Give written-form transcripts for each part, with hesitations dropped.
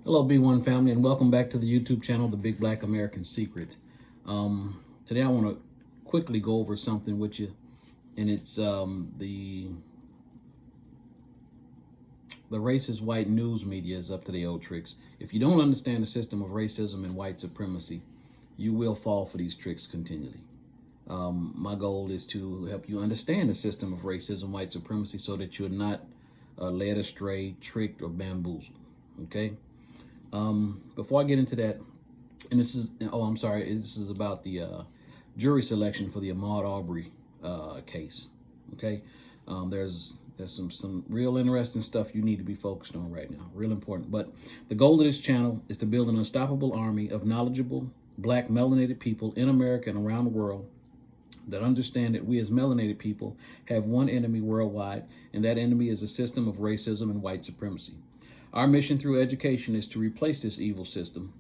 Hello, B1 family, and welcome back to the YouTube channel, The Big Black American Secret. Today I want to quickly go over something with you, and it's the racist white news media is up to the old tricks. If you don't understand the system of racism and white supremacy, you will fall for these tricks continually. My goal is to help you understand the system of racism, white supremacy, so that you're not led astray, tricked, or bamboozled. Okay? Before I get into that, and this is, this is about the jury selection for the Ahmaud Arbery case. Okay? There's some real interesting stuff you need to be focused on right now. Real important. But the goal of this channel is to build an unstoppable army of knowledgeable black melanated people in America and around the world that understand that we as melanated people have one enemy worldwide, and that enemy is a system of racism and white supremacy. Our mission through education is to replace this evil system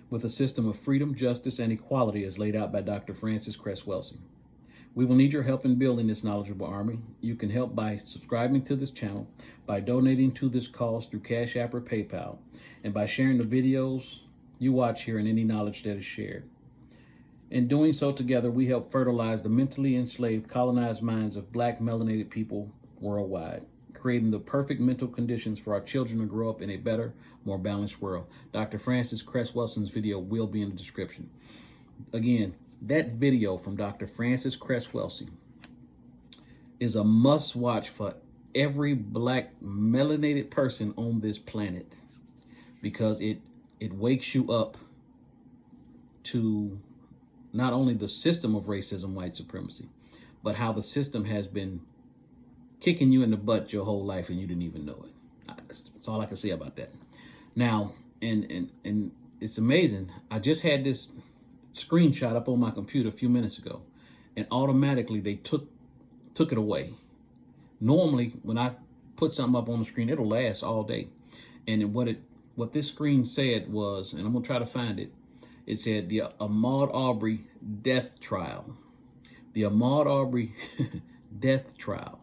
with a system of freedom, justice, and equality as laid out by Dr. Frances Cress Welsing. We will need your help in building this knowledgeable army. You can help by subscribing to this channel, by donating to this cause through Cash App or PayPal, and by sharing the videos you watch here and any knowledge that is shared. In doing so together, we help fertilize the mentally enslaved, colonized minds of black melanated people worldwide, creating the perfect mental conditions for our children to grow up in a better, more balanced world. Dr. Frances Cress Welsing's video will be in the description. Again, that video from Dr. Frances Cress Welsing is a must-watch for every black melanated person on this planet, because it wakes you up to not only the system of racism, white supremacy, but how the system has been kicking you in the butt your whole life and you didn't even know it. That's all I can say about that. Now, and it's amazing. I just had this screenshot up on my computer a few minutes ago, and automatically they took it away. Normally, when I put something up on the screen, it'll last all day. And what this screen said was, and I'm gonna try to find it. It said the Ahmaud Arbery death trial. The Ahmaud Arbery death trial.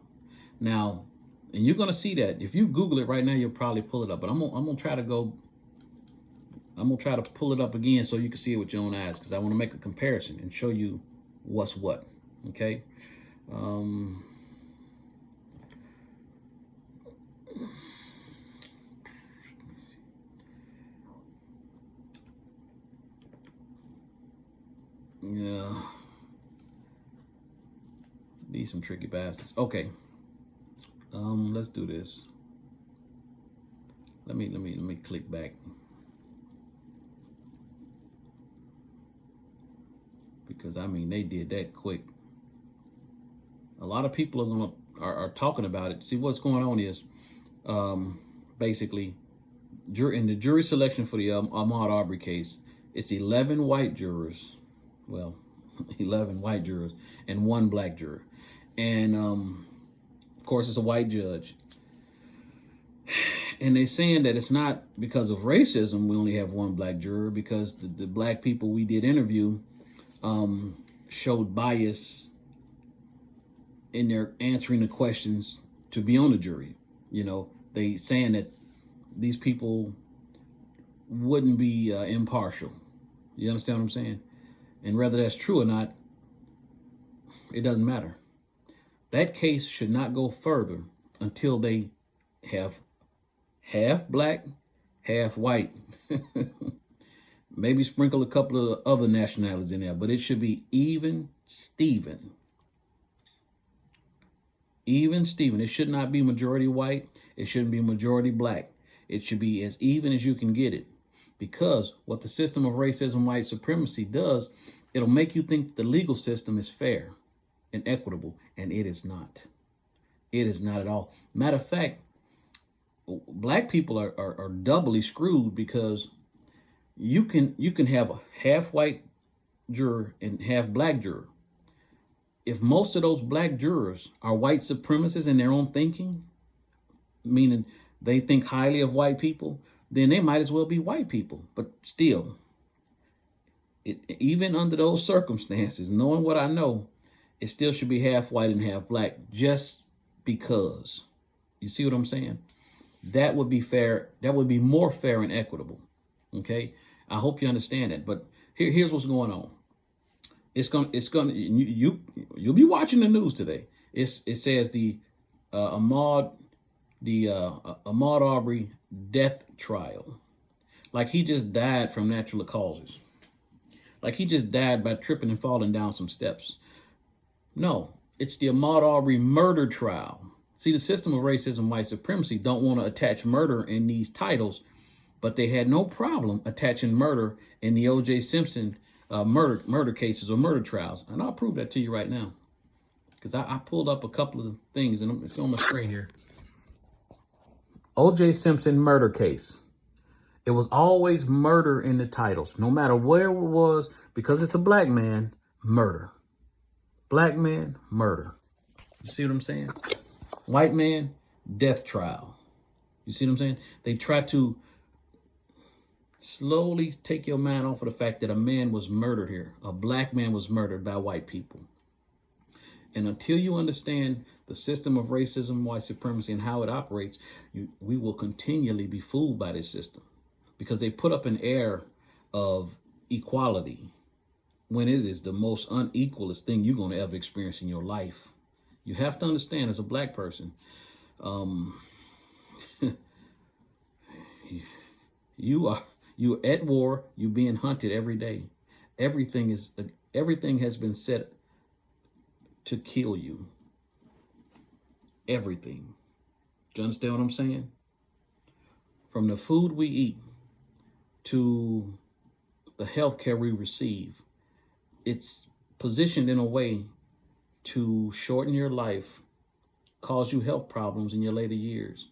Now, and you're gonna see that. If you Google it right now, you'll probably pull it up. But I'm gonna try to pull it up again so you can see it with your own eyes, because I want to make a comparison and show you what's what. Okay. Yeah, these some tricky bastards. Okay, let's do this. Let me click back, because I mean they did that quick. A lot of people are talking about it. See, what's going on is basically in the jury selection for the Ahmaud Arbery case, it's 11 white jurors. Well, 11 white jurors and 1 black juror. And of course, it's a white judge. And they're saying that it's not because of racism we only have 1 black juror, because the black people we did interview showed bias in their answering the questions to be on the jury. You know, they saying that these people wouldn't be impartial. You understand what I'm saying? And whether that's true or not, it doesn't matter. That case should not go further until they have half black, half white. Maybe sprinkle a couple of other nationalities in there, but it should be even Steven. Even Steven. It should not be majority white. It shouldn't be majority black. It should be as even as you can get it. Because what the system of racism, white supremacy does, it'll make you think the legal system is fair and equitable, and it is not. It is not at all. Matter of fact, black people are doubly screwed, because you can have a half white juror and half black juror. If most of those black jurors are white supremacists in their own thinking, meaning they think highly of white people, then they might as well be white people. But still, even under those circumstances, knowing what I know, it still should be half white and half black, just because. You see what I'm saying? That would be fair. That would be more fair and equitable. Okay, I hope you understand that. But here's what's going on. You'll be watching the news today. It says Ahmaud Arbery death trial. Like he just died from natural causes. Like he just died by tripping and falling down some steps. No, it's the Ahmaud Arbery murder trial. See, the system of racism, white supremacy don't want to attach murder in these titles, but they had no problem attaching murder in the O.J. Simpson murder cases or murder trials. And I'll prove that to you right now. Because I pulled up a couple of things, and it's on the screen here. O.J. Simpson murder case. It was always murder in the titles, no matter where it was, because it's a black man, murder. Black man, murder. You see what I'm saying? White man, death trial. You see what I'm saying? They try to slowly take your mind off of the fact that a man was murdered here. A black man was murdered by white people. And until you understand the system of racism, white supremacy, and how it operates, we will continually be fooled by this system, because they put up an air of equality when it is the most unequalest thing you're going to ever experience in your life. You have to understand, as a black person, you're at war. You're being hunted every day. Everything has been set to kill you. Everything. Do you understand what I'm saying? From the food we eat to the health care we receive, it's positioned in a way to shorten your life, cause you health problems in your later years,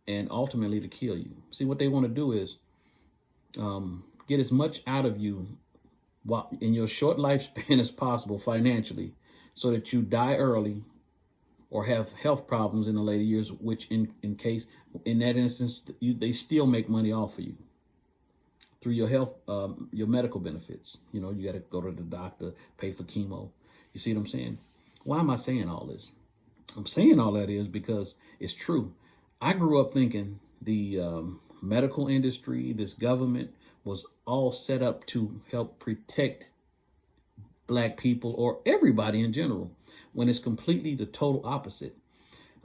and ultimately to kill you. See, what they want to do is get as much out of you in your short lifespan as possible financially, so that you die early or have health problems in the later years, which in that instance, they still make money off of you through your health, your medical benefits. You know, you got to go to the doctor, pay for chemo. You see what I'm saying? Why am I saying all this? I'm saying all that is because it's true. I grew up thinking the medical industry, this government, was all set up to help protect black people or everybody in general, when it's completely the total opposite.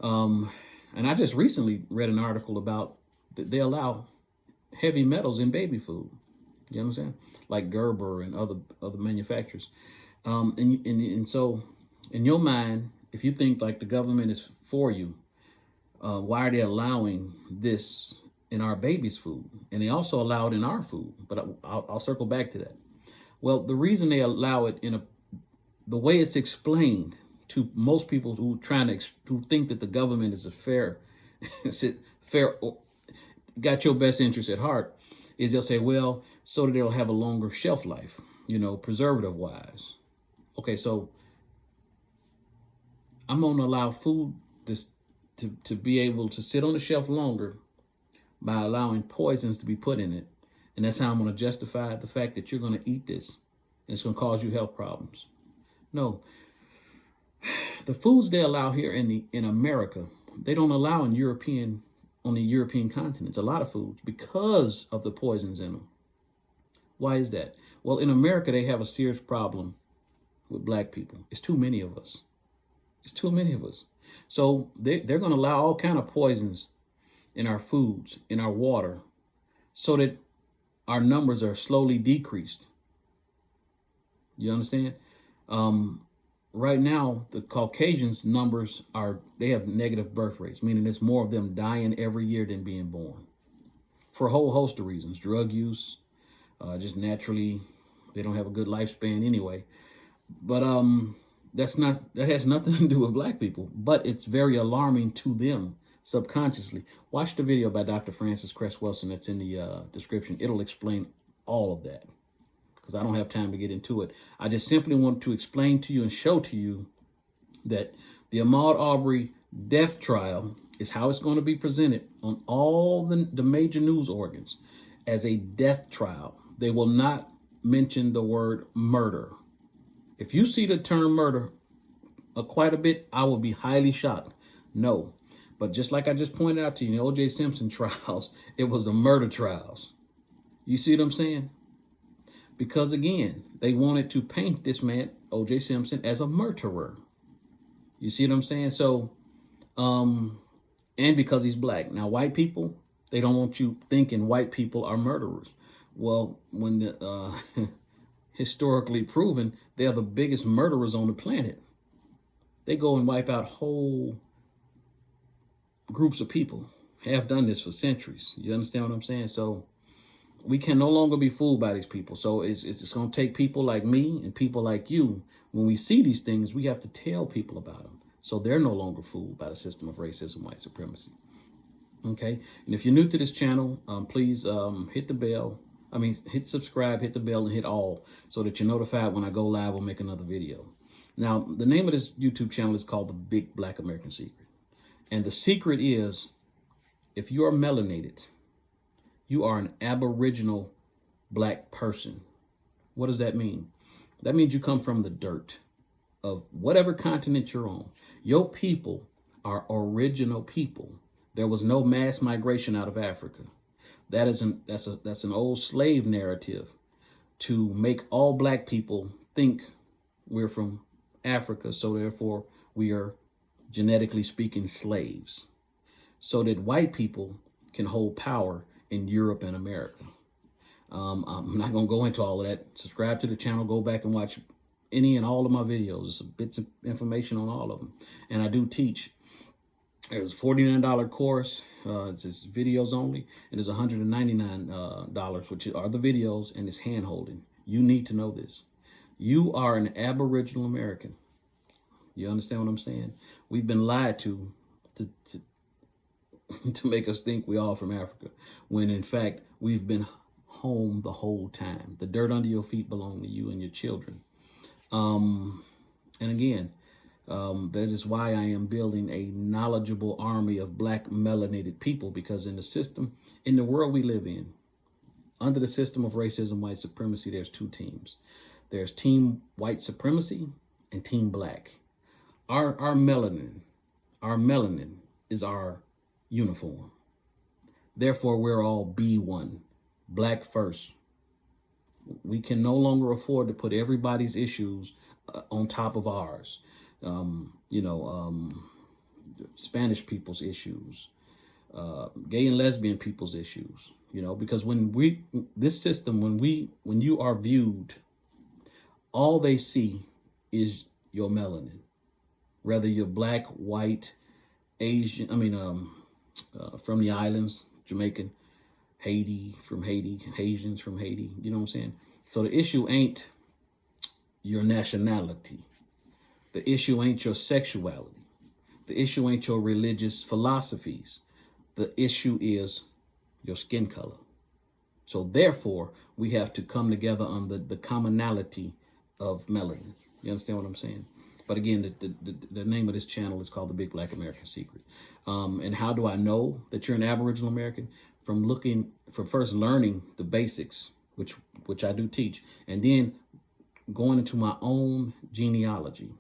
And I just recently read an article about that they allow heavy metals in baby food. You know what I'm saying? Like Gerber and other manufacturers. And so in your mind, if you think like the government is for you, why are they allowing this in our baby's food? And they also allow it in our food, but I'll circle back to that. Well, the reason they allow it the way it's explained to most people who think that the government is fair, got your best interest at heart, is they'll say, well, so that they'll have a longer shelf life, preservative wise. Okay, so I'm going to allow food to be able to sit on the shelf longer by allowing poisons to be put in it. And that's how I'm going to justify the fact that you're going to eat this and it's going to cause you health problems. No, the foods they allow here in America, they don't allow on the European continents, a lot of foods, because of the poisons in them. Why is that? Well, in America, they have a serious problem with black people. It's too many of us. It's too many of us. So they're going to allow all kind of poisons in our foods, in our water, so that our numbers are slowly decreased. You understand? Right now, the Caucasians' numbers they have negative birth rates, meaning there's more of them dying every year than being born, for a whole host of reasons. Drug use, just naturally, they don't have a good lifespan anyway. But that has nothing to do with black people, but it's very alarming to them subconsciously. Watch the video by Dr. Francis Cress Wilson that's in the description. It'll explain all of that, because I don't have time to get into it. I just simply want to explain to you and show to you that the Ahmaud Arbery death trial is how it's going to be presented on all the major news organs as a death trial. They will not mention the word murder. If you see the term murder quite a bit, I will be highly shocked. No. But just like I just pointed out to you in the O.J. Simpson trials, it was the murder trials. You see what I'm saying? Because again, they wanted to paint this man, O.J. Simpson, as a murderer. You see what I'm saying? So, and because he's black. Now, white people, they don't want you thinking white people are murderers. Well, when the, historically proven, they are the biggest murderers on the planet. They go and wipe out whole groups of people. Have done this for centuries. You understand what I'm saying? So we can no longer be fooled by these people. So it's going to take people like me and people like you. When we see these things, we have to tell people about them, so they're no longer fooled by the system of racism, white supremacy. Okay. And if you're new to this channel, please hit the bell. Hit subscribe, hit the bell, and hit all, so that you're notified when I go live or make another video. Now, the name of this YouTube channel is called The Big Black American Secret. And the secret is, if you are melanated, you are an Aboriginal black person. What does that mean? That means you come from the dirt of whatever continent you're on. Your people are original people. There was no mass migration out of Africa. That's an old slave narrative to make all black people think we're from Africa, so therefore we are, genetically speaking, slaves, so that white people can hold power in Europe and America. I'm not going to go into all of that. Subscribe to the channel. Go back and watch any and all of my videos. There's bits of information on all of them. And I do teach. There's a $49 course. It's just videos only. And there's $199, which are the videos, and it's hand holding. You need to know this. You are an Aboriginal American. You understand what I'm saying? We've been lied to make us think we all from Africa, when in fact we've been home the whole time. The dirt under your feet belong to you and your children. And again, that is why I am building a knowledgeable army of black melanated people, because in the system, in the world we live in, under the system of racism, white supremacy, there's two teams. There's team white supremacy and team black. Our melanin is our uniform. Therefore, we're all B1, black first. We can no longer afford to put everybody's issues on top of ours. Spanish people's issues, gay and lesbian people's issues, because when you are viewed, all they see is your melanin, whether you're black, white, Asian, from the islands, Jamaican, Haiti, Haitians from Haiti, you know what I'm saying? So the issue ain't your nationality. The issue ain't your sexuality. The issue ain't your religious philosophies. The issue is your skin color. So therefore, we have to come together on the commonality of melanin. You understand what I'm saying? But again, the name of this channel is called The Big Black American Secret. And how do I know that you're an Aboriginal American? From first learning the basics, which I do teach, and then going into my own genealogy,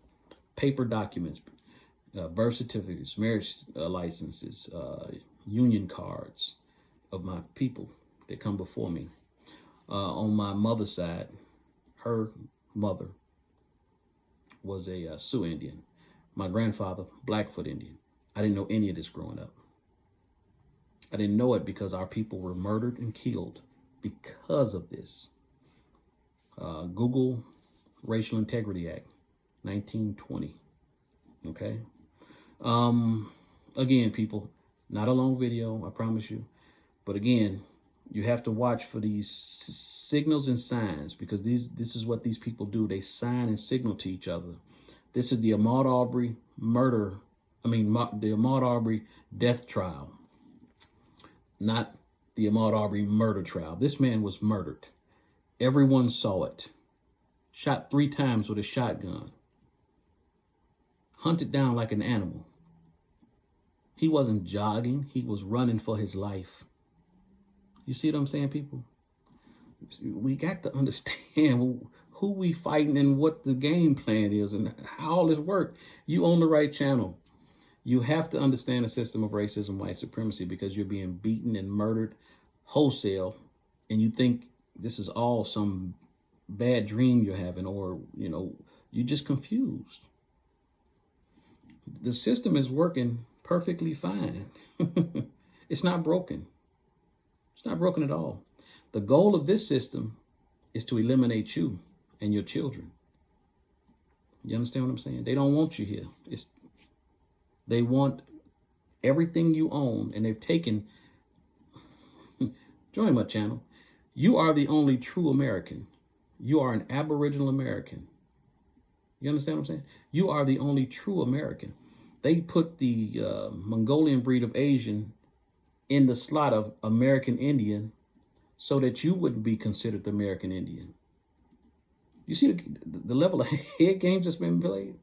paper documents, birth certificates, marriage licenses, union cards of my people that come before me. On my mother's side, her mother was a Sioux Indian. My grandfather, Blackfoot Indian. I didn't know any of this growing up. I didn't know it because our people were murdered and killed because of this. Google Racial Integrity Act, 1920. Okay. Again, people, not a long video, I promise you. But again, you have to watch for these signals and signs, because this is what these people do. They sign and signal to each other. This is the Ahmaud Arbery the Ahmaud Arbery death trial, not the Ahmaud Arbery murder trial. This man was murdered. Everyone saw it. Shot 3 times with a shotgun. Hunted down like an animal. He wasn't jogging. He was running for his life. You see what I'm saying, people? We got to understand who we fighting and what the game plan is and how all this works. You on the right channel. You have to understand the system of racism, white supremacy, because you're being beaten and murdered wholesale and you think this is all some bad dream you're having, or, you're just confused. The system is working perfectly fine. It's not broken. It's not broken at all. The goal of this system is to eliminate you and your children. You understand what I'm saying? They don't want you here. They want everything you own, and they've taken. Join my channel. You are the only true American. You are an Aboriginal American. You understand what I'm saying? You are the only true American. They put the Mongolian breed of Asian in the slot of American Indian so that you wouldn't be considered the American Indian. You see the level of head games that's been played?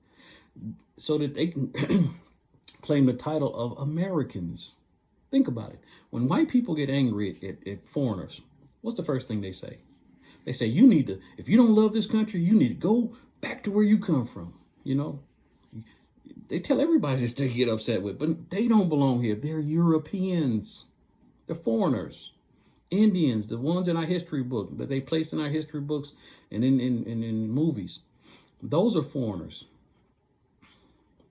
So that they can claim the title of Americans. Think about it. When white people get angry at foreigners, what's the first thing they say? They say, you need to, if you don't love this country, you need to go back to where you come from. They tell everybody this they get upset with, but they don't belong here. They're Europeans. They're foreigners. Indians, the ones in our history book that they place in our history books and in movies. Those are foreigners.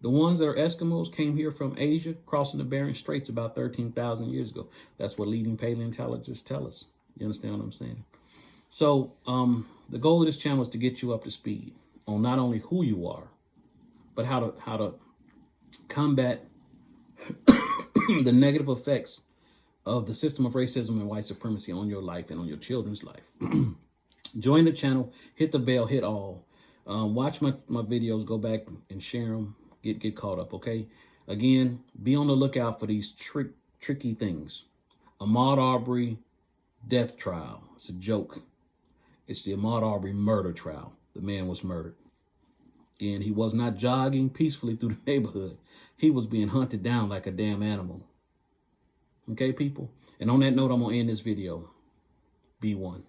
The ones that are Eskimos came here from Asia, crossing the Bering Straits about 13,000 years ago. That's what leading paleontologists tell us. You understand what I'm saying? So the goal of this channel is to get you up to speed on not only who you are, but how to combat the negative effects of the system of racism and white supremacy on your life and on your children's life. Join the channel, hit the bell, hit all. Watch my videos, go back and share them, get caught up, okay? Again, be on the lookout for these tricky things. Ahmaud Arbery death trial. It's a joke. It's the Ahmaud Arbery murder trial. The man was murdered. Again, he was not jogging peacefully through the neighborhood. He was being hunted down like a damn animal. Okay, people? And on that note, I'm going to end this video. Be one.